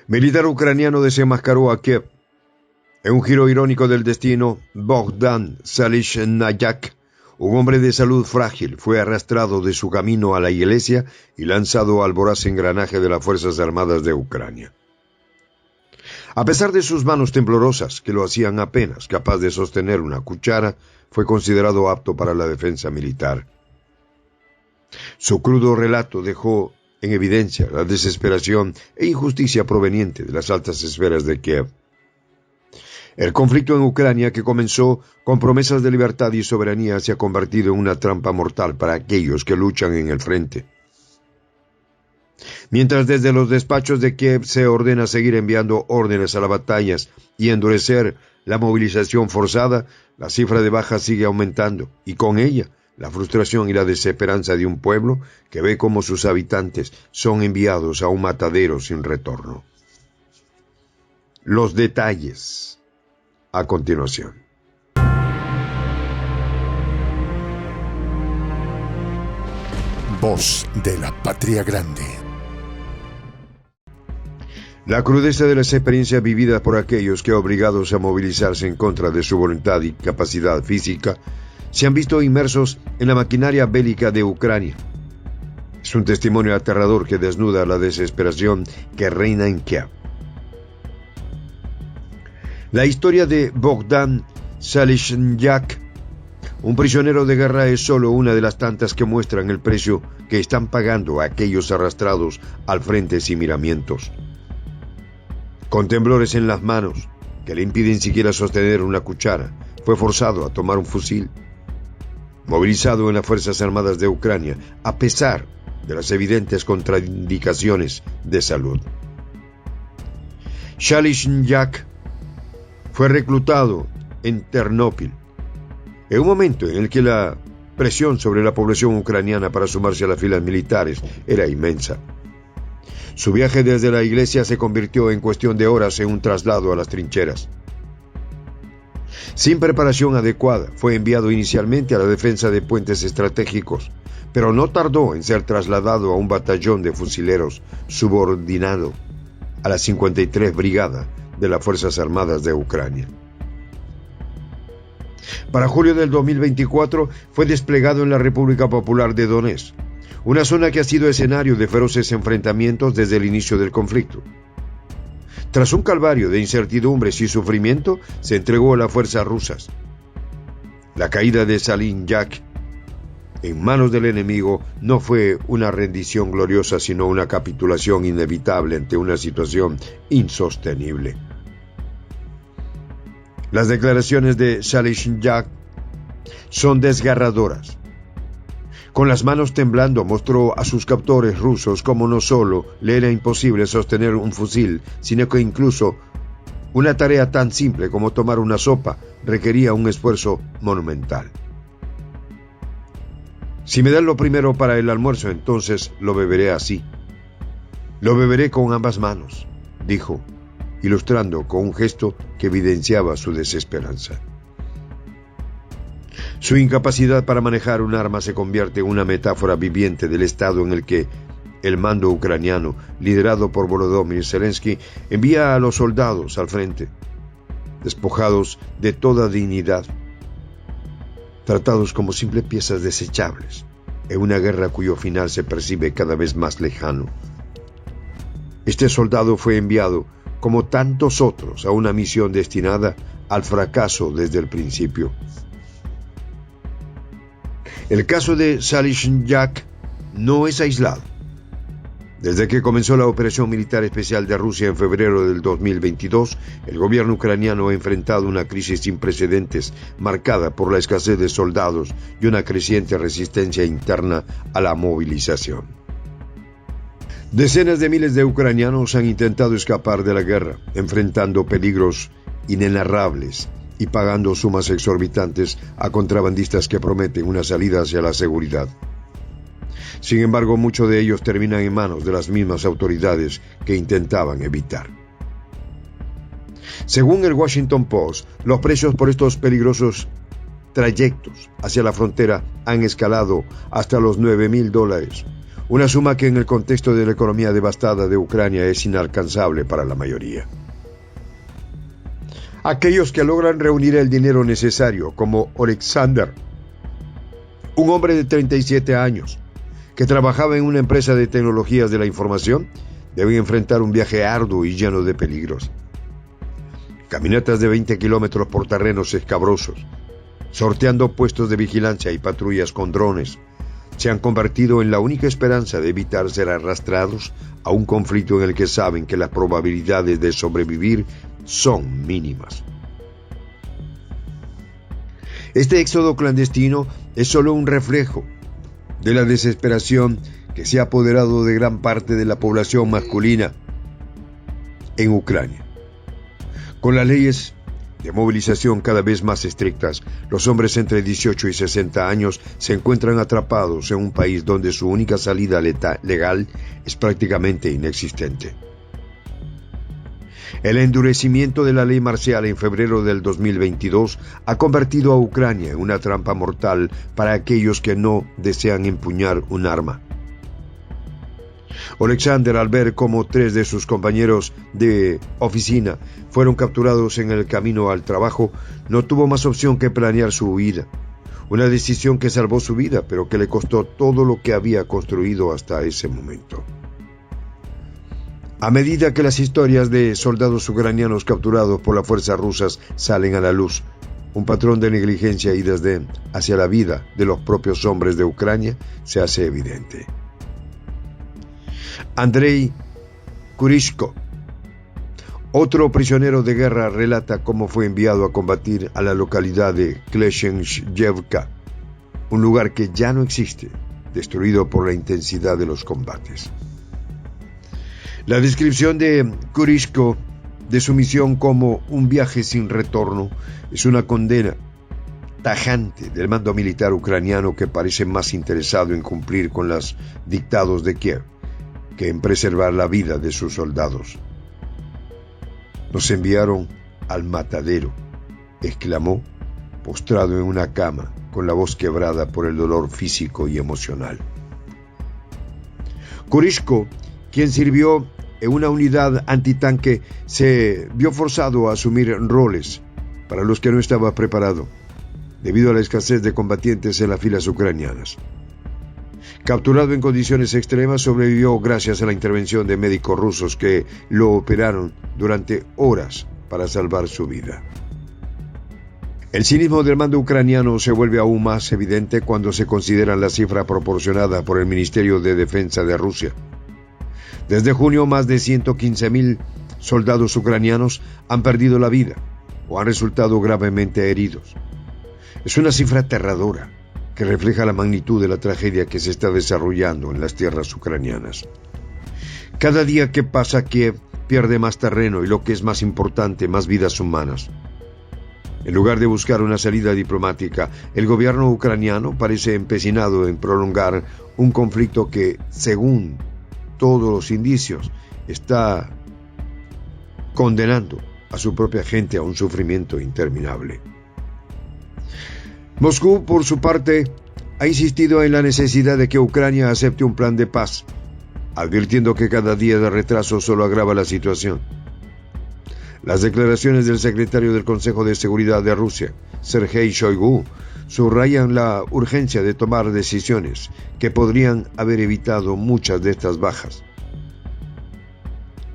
Militar ucraniano desenmascaró a Kiev. En un giro irónico del destino, Bogdan Salishnyak, un hombre de salud frágil, fue arrastrado de su camino a la iglesia y lanzado al voraz engranaje de las Fuerzas Armadas de Ucrania. A pesar de sus manos temblorosas, que lo hacían apenas capaz de sostener una cuchara, fue considerado apto para la defensa militar. Su crudo relato dejó en evidencia la desesperación e injusticia proveniente de las altas esferas de Kiev. El conflicto en Ucrania, que comenzó con promesas de libertad y soberanía, se ha convertido en una trampa mortal para aquellos que luchan en el frente. Mientras desde los despachos de Kiev se ordena seguir enviando órdenes a las batallas y endurecer la movilización forzada, la cifra de bajas sigue aumentando, y con ella la frustración y la desesperanza de un pueblo que ve cómo sus habitantes son enviados a un matadero sin retorno. Los detalles a continuación. Voz de la Patria Grande. La crudeza de las experiencias vividas por aquellos que, obligados a movilizarse en contra de su voluntad y capacidad física, se han visto inmersos en la maquinaria bélica de Ucrania. Es un testimonio aterrador que desnuda la desesperación que reina en Kiev. La historia de Bogdan Salishnyak, un prisionero de guerra, es solo una de las tantas que muestran el precio que están pagando aquellos arrastrados al frente sin miramientos. Con temblores en las manos, que le impiden siquiera sostener una cuchara, fue forzado a tomar un fusil. Movilizado en las Fuerzas Armadas de Ucrania, a pesar de las evidentes contraindicaciones de salud. Salishnyak fue reclutado en Ternópil, en un momento en el que la presión sobre la población ucraniana para sumarse a las filas militares era inmensa. Su viaje desde la iglesia se convirtió en cuestión de horas en un traslado a las trincheras. Sin preparación adecuada, fue enviado inicialmente a la defensa de puentes estratégicos, pero no tardó en ser trasladado a un batallón de fusileros subordinado a la 53 Brigada de las Fuerzas Armadas de Ucrania. Para julio del 2024 fue desplegado en la República Popular de Donetsk, una zona que ha sido escenario de feroces enfrentamientos desde el inicio del conflicto. Tras un calvario de incertidumbres y sufrimiento, se entregó a las fuerzas rusas. La caída de Salishnyak en manos del enemigo no fue una rendición gloriosa, sino una capitulación inevitable ante una situación insostenible. Las declaraciones de Salishnyak son desgarradoras. Con las manos temblando, mostró a sus captores rusos cómo no solo le era imposible sostener un fusil, sino que incluso una tarea tan simple como tomar una sopa requería un esfuerzo monumental. Si me dan lo primero para el almuerzo, entonces lo beberé así. Lo beberé con ambas manos, dijo, ilustrando con un gesto que evidenciaba su desesperanza. Su incapacidad para manejar un arma se convierte en una metáfora viviente del estado en el que el mando ucraniano, liderado por Volodymyr Zelensky, envía a los soldados al frente, despojados de toda dignidad, tratados como simples piezas desechables, en una guerra cuyo final se percibe cada vez más lejano. Este soldado fue enviado, como tantos otros, a una misión destinada al fracaso desde el principio. El caso de Salishnyak no es aislado. Desde que comenzó la operación militar especial de Rusia en febrero del 2022, el gobierno ucraniano ha enfrentado una crisis sin precedentes, marcada por la escasez de soldados y una creciente resistencia interna a la movilización. Decenas de miles de ucranianos han intentado escapar de la guerra, enfrentando peligros inenarrables y pagando sumas exorbitantes a contrabandistas que prometen una salida hacia la seguridad. Sin embargo, muchos de ellos terminan en manos de las mismas autoridades que intentaban evitar. Según el Washington Post, los precios por estos peligrosos trayectos hacia la frontera han escalado hasta los $9,000, Una suma que en el contexto de la economía devastada de Ucrania es inalcanzable para la mayoría. Aquellos que logran reunir el dinero necesario, como Oleksandr, un hombre de 37 años, que trabajaba en una empresa de tecnologías de la información, deben enfrentar un viaje arduo y lleno de peligros. Caminatas de 20 kilómetros por terrenos escabrosos, sorteando puestos de vigilancia y patrullas con drones, se han convertido en la única esperanza de evitar ser arrastrados a un conflicto en el que saben que las probabilidades de sobrevivir son mínimas. Este éxodo clandestino es solo un reflejo de la desesperación que se ha apoderado de gran parte de la población masculina en Ucrania. Con las leyes de movilización cada vez más estrictas, los hombres entre 18 y 60 años se encuentran atrapados en un país donde su única salida legal es prácticamente inexistente. El endurecimiento de la ley marcial en febrero del 2022 ha convertido a Ucrania en una trampa mortal para aquellos que no desean empuñar un arma. Oleksandr, al ver cómo 3 de sus compañeros de oficina fueron capturados en el camino al trabajo, no tuvo más opción que planear su huida. Una decisión que salvó su vida, pero que le costó todo lo que había construido hasta ese momento. A medida que las historias de soldados ucranianos capturados por las fuerzas rusas salen a la luz, un patrón de negligencia y desdén hacia la vida de los propios hombres de Ucrania se hace evidente. Andrei Kurishko, otro prisionero de guerra, relata cómo fue enviado a combatir a la localidad de Kleshenjevka, un lugar que ya no existe, destruido por la intensidad de los combates. La descripción de Kurishko de su misión como un viaje sin retorno es una condena tajante del mando militar ucraniano, que parece más interesado en cumplir con los dictados de Kiev que en preservar la vida de sus soldados. Nos enviaron al matadero, exclamó, postrado en una cama, con la voz quebrada por el dolor físico y emocional. Kurishko, quien sirvió en una unidad antitanque, se vio forzado a asumir roles para los que no estaba preparado, debido a la escasez de combatientes en las filas ucranianas. Capturado en condiciones extremas, sobrevivió gracias a la intervención de médicos rusos que lo operaron durante horas para salvar su vida. El cinismo del mando ucraniano se vuelve aún más evidente cuando se considera la cifra proporcionada por el Ministerio de Defensa de Rusia. Desde junio, más de 115,000 soldados ucranianos han perdido la vida o han resultado gravemente heridos. Es una cifra aterradora que refleja la magnitud de la tragedia que se está desarrollando en las tierras ucranianas. Cada día que pasa, Kiev pierde más terreno y, lo que es más importante, más vidas humanas. En lugar de buscar una salida diplomática, el gobierno ucraniano parece empecinado en prolongar un conflicto que, según todos los indicios, está condenando a su propia gente a un sufrimiento interminable. Moscú, por su parte, ha insistido en la necesidad de que Ucrania acepte un plan de paz, advirtiendo que cada día de retraso solo agrava la situación. Las declaraciones del secretario del Consejo de Seguridad de Rusia, Sergei Shoigu, subrayan la urgencia de tomar decisiones que podrían haber evitado muchas de estas bajas.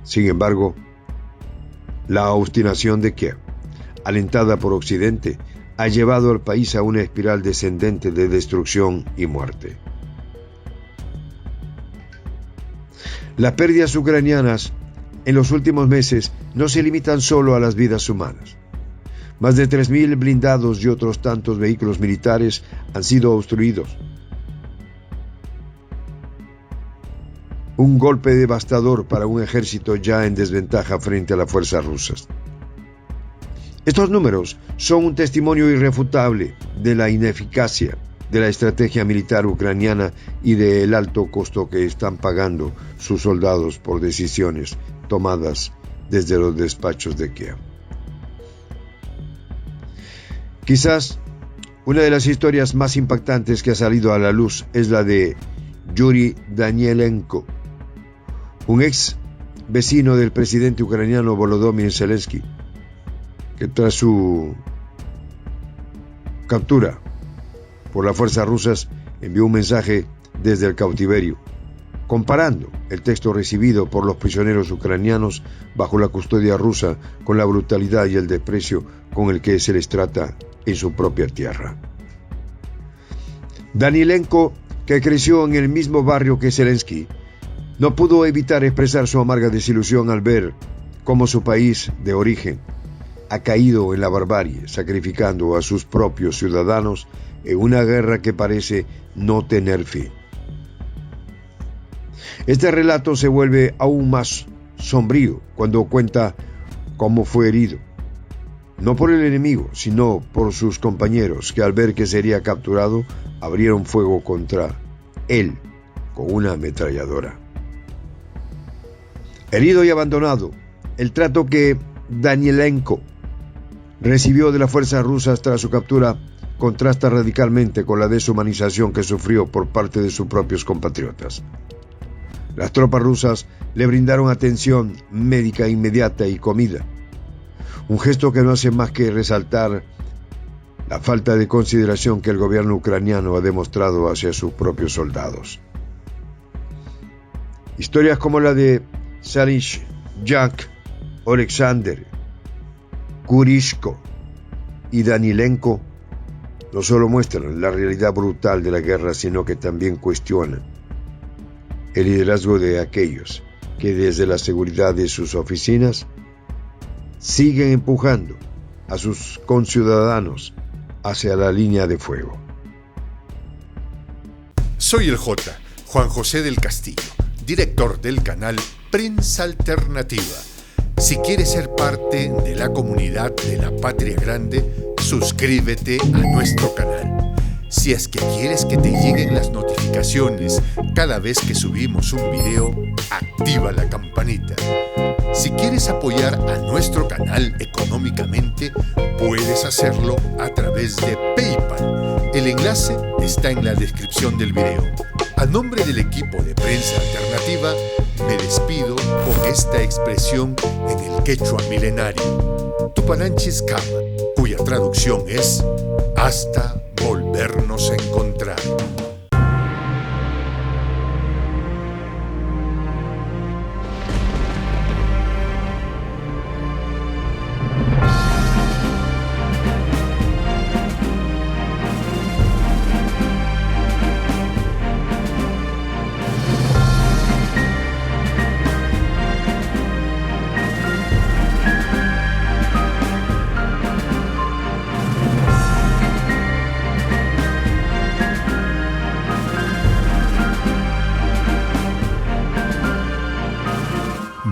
Sin embargo, la obstinación de Kiev, alentada por Occidente, ha llevado al país a una espiral descendente de destrucción y muerte. Las pérdidas ucranianas en los últimos meses no se limitan solo a las vidas humanas. Más de 3,000 blindados y otros tantos vehículos militares han sido obstruidos. Un golpe devastador para un ejército ya en desventaja frente a las fuerzas rusas. Estos números son un testimonio irrefutable de la ineficacia de la estrategia militar ucraniana y del alto costo que están pagando sus soldados por decisiones tomadas desde los despachos de Kiev. Quizás una de las historias más impactantes que ha salido a la luz es la de Yuri Danielenko, un ex vecino del presidente ucraniano Volodymyr Zelensky, que tras su captura por las fuerzas rusas envió un mensaje desde el cautiverio, comparando el texto recibido por los prisioneros ucranianos bajo la custodia rusa con la brutalidad y el desprecio con el que se les trata en su propia tierra. Danielenko, que creció en el mismo barrio que Zelensky, no pudo evitar expresar su amarga desilusión al ver cómo su país de origen ha caído en la barbarie, sacrificando a sus propios ciudadanos en una guerra que parece no tener fin. Este relato se vuelve aún más sombrío cuando cuenta cómo fue herido, no por el enemigo, sino por sus compañeros, que al ver que sería capturado, abrieron fuego contra él con una ametralladora. Herido y abandonado, el trato que Danielenko recibió de las fuerzas rusas tras su captura contrasta radicalmente con la deshumanización que sufrió por parte de sus propios compatriotas. Las tropas rusas le brindaron atención médica inmediata y comida, un gesto que no hace más que resaltar la falta de consideración que el gobierno ucraniano ha demostrado hacia sus propios soldados. Historias como la de Salish, Jack, Alexander, Kurishko y Danielenko no solo muestran la realidad brutal de la guerra, sino que también cuestionan el liderazgo de aquellos que desde la seguridad de sus oficinas siguen empujando a sus conciudadanos hacia la línea de fuego. Soy el J, Juan José del Castillo, director del canal Prensa Alternativa. Si quieres ser parte de la comunidad de la Patria Grande, suscríbete a nuestro canal. Si es que quieres que te lleguen las notificaciones cada vez que subimos un video, activa la campanita. Si quieres apoyar a nuestro canal económicamente, puedes hacerlo a través de PayPal. El enlace está en la descripción del video. A nombre del equipo de Prensa Alternativa, me despido con esta expresión en el quechua milenario, Tupananchis Kama, cuya traducción es hasta volvernos a encontrar.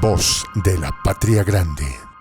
Voz de la Patria Grande.